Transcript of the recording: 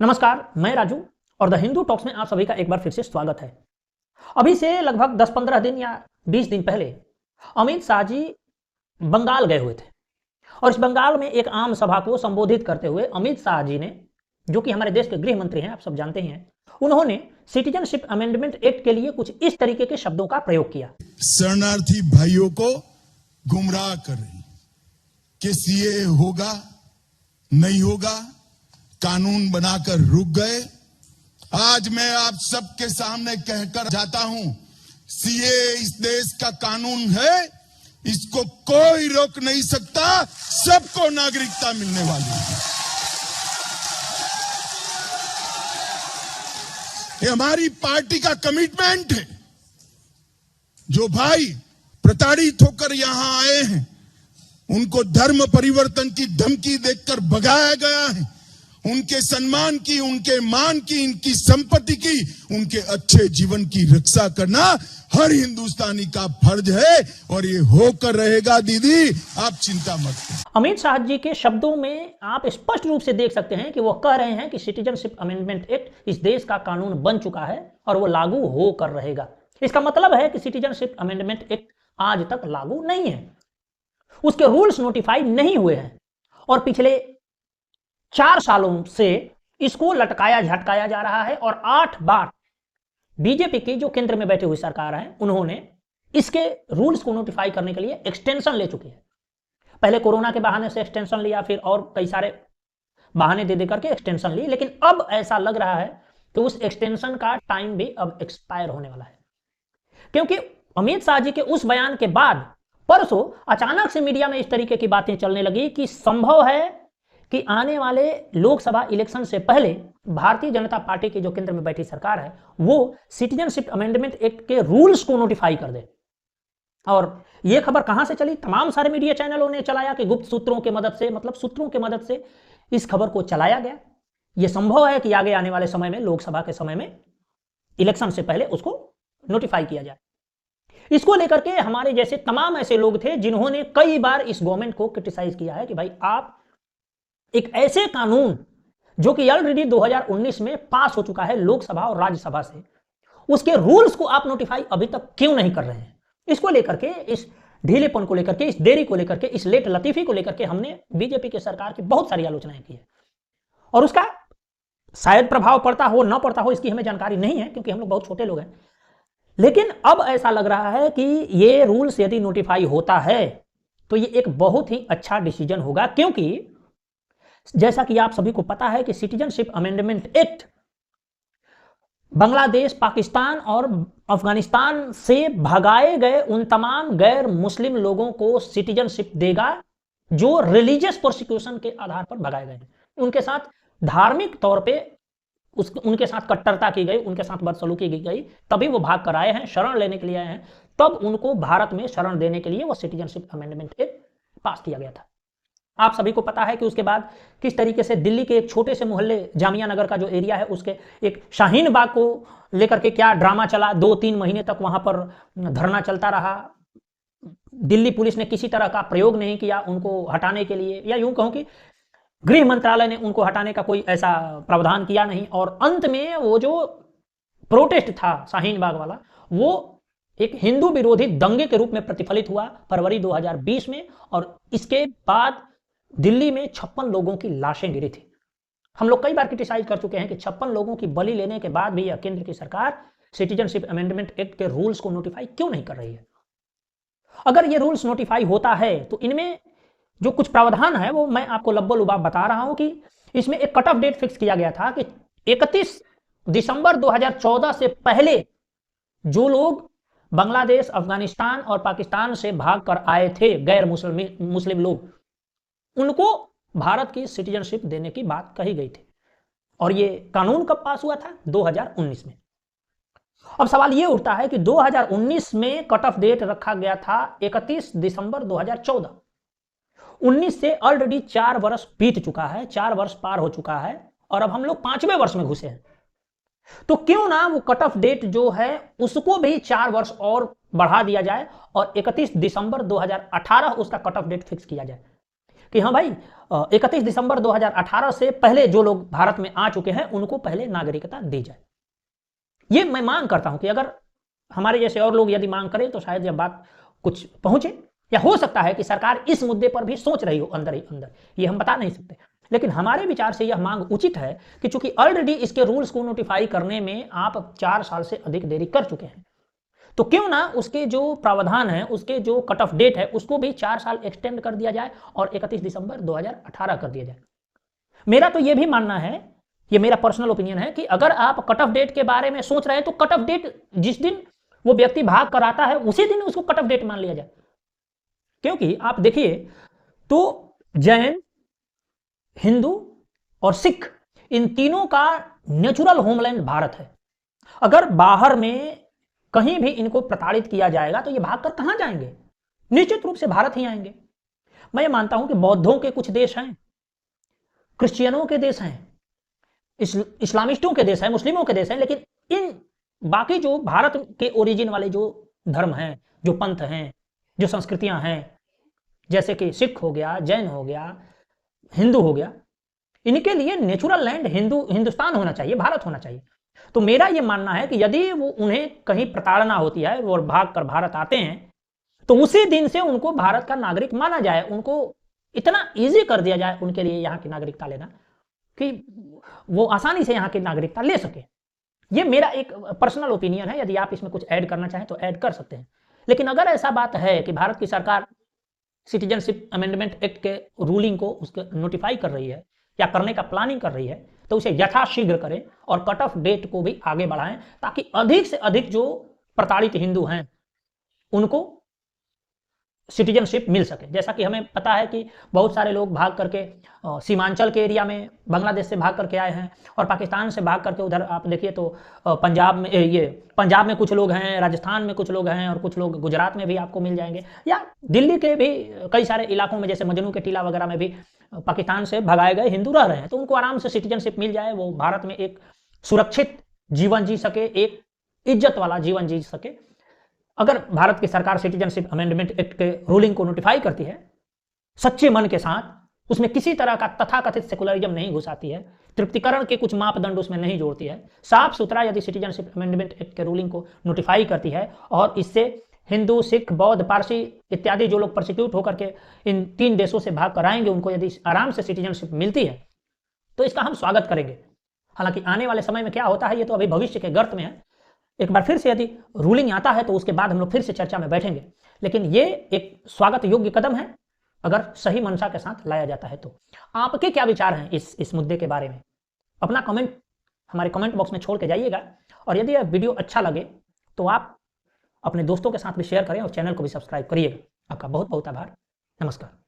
नमस्कार, मैं राजू और द हिंदू टॉक्स में आप सभी का एक बार फिर से स्वागत है। अभी से लगभग 10-15 दिन या 20 दिन पहले अमित शाह जी बंगाल गए हुए थे और इस बंगाल में एक आम सभा को संबोधित करते हुए अमित शाह जी ने, जो कि हमारे देश के गृह मंत्री हैं, आप सब जानते ही हैं, उन्होंने सिटीजनशिप अमेंडमेंट एक्ट के लिए कुछ इस तरीके के शब्दों का प्रयोग किया। शरणार्थी भाइयों को गुमराह कर रही कि सीए होगा नहीं होगा, कानून बनाकर रुक गए। आज मैं आप सबके सामने कहकर जाता हूं, सीए इस देश का कानून है, इसको कोई रोक नहीं सकता, सबको नागरिकता मिलने वाली है। ये हमारी पार्टी का कमिटमेंट है। जो भाई प्रताड़ित होकर यहां आए हैं, उनको धर्म परिवर्तन की धमकी देकर भगाया गया है, उनके सम्मान की, उनके मान की, इनकी संपत्ति की, उनके अच्छे जीवन की रक्षा करना हर हिंदुस्तानी का फर्ज है और ये होकर रहेगा। दीदी, आप चिंता मत करें। अमित शाह जी के शब्दों में आप स्पष्ट रूप से देख सकते हैं कि वो कह रहे हैं कि सिटीजनशिप अमेंडमेंट एक्ट इस देश का कानून बन चुका है और वो लागू होकर रहेगा। इसका मतलब है कि सिटीजनशिप अमेंडमेंट एक्ट आज तक लागू नहीं है, उसके रूल्स नोटिफाई नहीं हुए हैं और पिछले 4 सालों से इसको लटकाया झटकाया जा रहा है और 8 बार बीजेपी की जो केंद्र में बैठी हुई सरकार है, उन्होंने इसके रूल्स को नोटिफाई करने के लिए एक्सटेंशन ले चुकी है। पहले कोरोना के बहाने से एक्सटेंशन लिया, फिर और कई सारे बहाने दे करके एक्सटेंशन ली, लेकिन अब ऐसा लग रहा है कि उस एक्सटेंशन का टाइम भी अब एक्सपायर होने वाला है, क्योंकि अमित शाह जी के उस बयान के बाद परसों अचानक से मीडिया में इस तरीके की बातें चलने लगी कि संभव है कि आने वाले लोकसभा इलेक्शन से पहले भारतीय जनता पार्टी की जो केंद्र में बैठी सरकार है, वो सिटीजनशिप अमेंडमेंट एक्ट के रूल्स को नोटिफाई कर दे। और यह खबर कहां से चली? तमाम सारे मीडिया चैनलों ने चलाया कि गुप्त सूत्रों की मदद से, मतलब सूत्रों की मदद से इस खबर को चलाया गया। यह संभव है कि आगे आने वाले समय में, लोकसभा के समय में, इलेक्शन से पहले उसको नोटिफाई किया जाए। इसको लेकर के हमारे जैसे तमाम ऐसे लोग थे जिन्होंने कई बार इस गवर्नमेंट को क्रिटिसाइज किया है कि भाई, आप एक ऐसे कानून जो कि ऑलरेडी 2019 में पास हो चुका है लोकसभा और राज्यसभा से, उसके रूल्स को आप नोटिफाई अभी तक क्यों नहीं कर रहे हैं? इसको लेकर के, इस ढीलेपन को लेकर के, इस देरी को लेकर के, इस लेट लतीफी को लेकर के हमने बीजेपी के सरकार की बहुत सारी आलोचनाएं की है और उसका शायद प्रभाव पड़ता हो ना पड़ता हो इसकी हमें जानकारी नहीं है, क्योंकि हम लोग बहुत छोटे लोग हैं। लेकिन अब ऐसा लग रहा है कि ये रूल्स यदि नोटिफाई होता है तो ये एक बहुत ही अच्छा डिसीजन होगा, क्योंकि जैसा कि आप सभी को पता है कि citizenship amendment act Bangladesh, Pakistan और अफगानिस्तान से भगाए गए उन तमाम गैर मुस्लिम लोगों को सिटीजनशिप देगा जो रिलीजियस प्रोसिक्यूशन के आधार पर भगाए गए हैं। उनके साथ धार्मिक तौर पे उनके साथ कट्टरता की गई, उनके साथ बदसलूकी की गई, तभी वो भाग कर आए हैं, शरण लेने के लिए आए हैं, तब उनको भारत में शरण देने के लिए वो सिटीजनशिप अमेंडमेंट एक्ट पास किया गया था। आप सभी को पता है कि उसके बाद किस तरीके से दिल्ली के एक छोटे से मोहल्ले, जामिया नगर का जो एरिया है, उसके एक शाहीन बाग को लेकर के क्या ड्रामा चला। 2-3 महीने तक वहां पर धरना चलता रहा। दिल्ली पुलिस ने किसी तरह का प्रयोग नहीं किया उनको हटाने के लिए, या यूं कहूं कि गृह मंत्रालय ने उनको हटाने का कोई ऐसा प्रावधान किया नहीं। और अंत में वो जो प्रोटेस्ट था शाहीन बाग वाला, वो एक हिंदू विरोधी दंगे के रूप में प्रतिफलित हुआ फरवरी 2020 में, और इसके बाद दिल्ली में 56 लोगों की लाशें गिरी थी। हम लोग कई बार क्रिटिसाइज कर चुके हैं कि 56 लोगों की बलि लेने के बाद भी यह केंद्र की सरकार सिटीजनशिप अमेंडमेंट एक्ट के रूल्स को नोटिफाई क्यों नहीं कर रही है। अगर ये रूल्स नोटिफाई होता है तो इनमें जो कुछ प्रावधान है वो मैं आपको लब्बो लुबाब बता रहा हूं कि इसमें एक कट ऑफ डेट फिक्स किया गया था कि 31 दिसंबर 2014 से पहले जो लोग बांग्लादेश, अफगानिस्तान और पाकिस्तान से भागकर आए थे, गैर मुस्लिम लोग, उनको भारत की सिटीजनशिप देने की बात कही गई थी। और ये कानून कब पास हुआ था? 2019 में। अब सवाल ये उठता है कि 2019 में कट ऑफ डेट रखा गया था 31 दिसंबर 2014। 19 से ऑलरेडी 4 वर्ष बीत चुका है, 4 वर्ष पार हो चुका है और अब हम लोग 5वें वर्ष में घुसे हैं। तो क्यों ना वो कट ऑफ डेट जो है उसको भी 4 वर्ष और बढ़ा दिया जाए और 31 दिसंबर 2018 उसका कट ऑफ डेट फिक्स किया जाए। कि हाँ भाई 31 दिसंबर 2018 से पहले जो लोग भारत में आ चुके हैं उनको पहले नागरिकता दी जाए। ये मैं मांग करता हूं कि अगर हमारे जैसे और लोग यदि मांग करें तो शायद यह बात कुछ पहुंचे, या हो सकता है कि सरकार इस मुद्दे पर भी सोच रही हो अंदर ही अंदर, ये हम बता नहीं सकते। लेकिन हमारे विचार से यह मांग उचित है कि चूंकि ऑलरेडी इसके रूल्स को नोटिफाई करने में आप 4 साल से अधिक देरी कर चुके हैं, तो क्यों ना उसके जो प्रावधान है, उसके जो कट ऑफ डेट है, उसको भी 4 साल एक्सटेंड कर दिया जाए और 31 दिसंबर 2018 कर दिया जाए। मेरा तो यह भी मानना है, ये मेरा पर्सनल ओपिनियन है, कि अगर आप कट ऑफ डेट के बारे में सोच रहे हैं तो कट ऑफ डेट जिस दिन वो व्यक्ति भाग कर आता है उसी दिन उसको कट ऑफ डेट मान लिया जाए। क्योंकि आप देखिए तो जैन, हिंदू और सिख, इन तीनों का नेचुरल होमलैंड भारत है। अगर बाहर में कहीं भी इनको प्रताड़ित किया जाएगा तो ये भागकर कहां जाएंगे? निश्चित रूप से भारत ही आएंगे। मैं ये मानता हूं कि बौद्धों के कुछ देश हैं, क्रिश्चियनों के देश हैं, इस्लामिस्टों के देश हैं, मुस्लिमों के देश हैं, लेकिन इन बाकी जो भारत के ओरिजिन वाले जो धर्म हैं, जो पंथ हैं, जो संस्कृतियां हैं, जैसे कि सिख हो गया, जैन हो गया, हिंदू हो गया, इनके लिए नेचुरल लैंड हिंदुस्तान होना चाहिए, भारत होना चाहिए। तो मेरा यह मानना है कि यदि वो उन्हें कहीं प्रताड़ना होती है और भाग कर भारत आते हैं तो उसी दिन से उनको भारत का नागरिक माना जाए, उनको इतना इजी कर दिया जाए उनके लिए यहाँ की नागरिकता लेना कि वो आसानी से यहाँ की नागरिकता ले सके। ये मेरा एक पर्सनल ओपिनियन है, यदि आप इसमें कुछ ऐड करना चाहें तो ऐड कर सकते हैं। लेकिन अगर ऐसा बात है कि भारत की सरकार सिटीजनशिप अमेंडमेंट एक्ट के रूलिंग को उसके नोटिफाई कर रही है या करने का प्लानिंग कर रही है, तो उसे यथाशीघ्र करें और कट ऑफ डेट को भी आगे बढ़ाएं, ताकि अधिक से अधिक जो प्रताड़ित हिंदू हैं उनको सिटीजनशिप मिल सके। जैसा कि हमें पता है कि बहुत सारे लोग भाग करके सीमांचल के एरिया में बांग्लादेश से भाग करके आए हैं, और पाकिस्तान से भाग करके उधर आप देखिए तो पंजाब में कुछ लोग हैं, राजस्थान में कुछ लोग हैं, और कुछ लोग गुजरात में भी आपको मिल जाएंगे, या दिल्ली के भी कई सारे इलाकों में जैसे मजनू के टीला वगैरह में भी पाकिस्तान से भगाए गए हिंदू रह रहे हैं। तो उनको आराम से सिटीजनशिप मिल जाए, वो भारत में एक सुरक्षित जीवन जी सके, एक इज्जत वाला जीवन जी सके। अगर भारत की सरकार सिटीजनशिप अमेंडमेंट एक्ट के रूलिंग को नोटिफाई करती है सच्चे मन के साथ, उसमें किसी तरह का तथाकथित सेकुलरिज्म नहीं घुसाती है, तृप्तिकरण के कुछ मापदंड उसमें नहीं जोड़ती है, साफ सुथरा यदि सिटीजनशिप अमेंडमेंट एक्ट के रूलिंग को नोटिफाई करती है और इससे हिंदू, सिख, बौद्ध, पारसी इत्यादि जो लोग प्रोसिक्यूट होकर के इन 3 देशों से भाग कर आएंगे उनको यदि आराम से सिटीजनशिप मिलती है तो इसका हम स्वागत करेंगे। हालांकि आने वाले समय में क्या होता है ये तो अभी भविष्य के गर्त में है। एक बार फिर से यदि रूलिंग आता है तो उसके बाद हम लोग फिर से चर्चा में बैठेंगे, लेकिन ये एक स्वागत योग्य कदम है अगर सही मंशा के साथ लाया जाता है। तो आपके क्या विचार हैं इस मुद्दे के बारे में? अपना कमेंट हमारे कमेंट बॉक्स में छोड़ के जाइएगा, और यदि यह वीडियो अच्छा लगे तो आप अपने दोस्तों के साथ भी शेयर करें और चैनल को भी सब्सक्राइब करिएगा। आपका बहुत बहुत आभार। नमस्कार।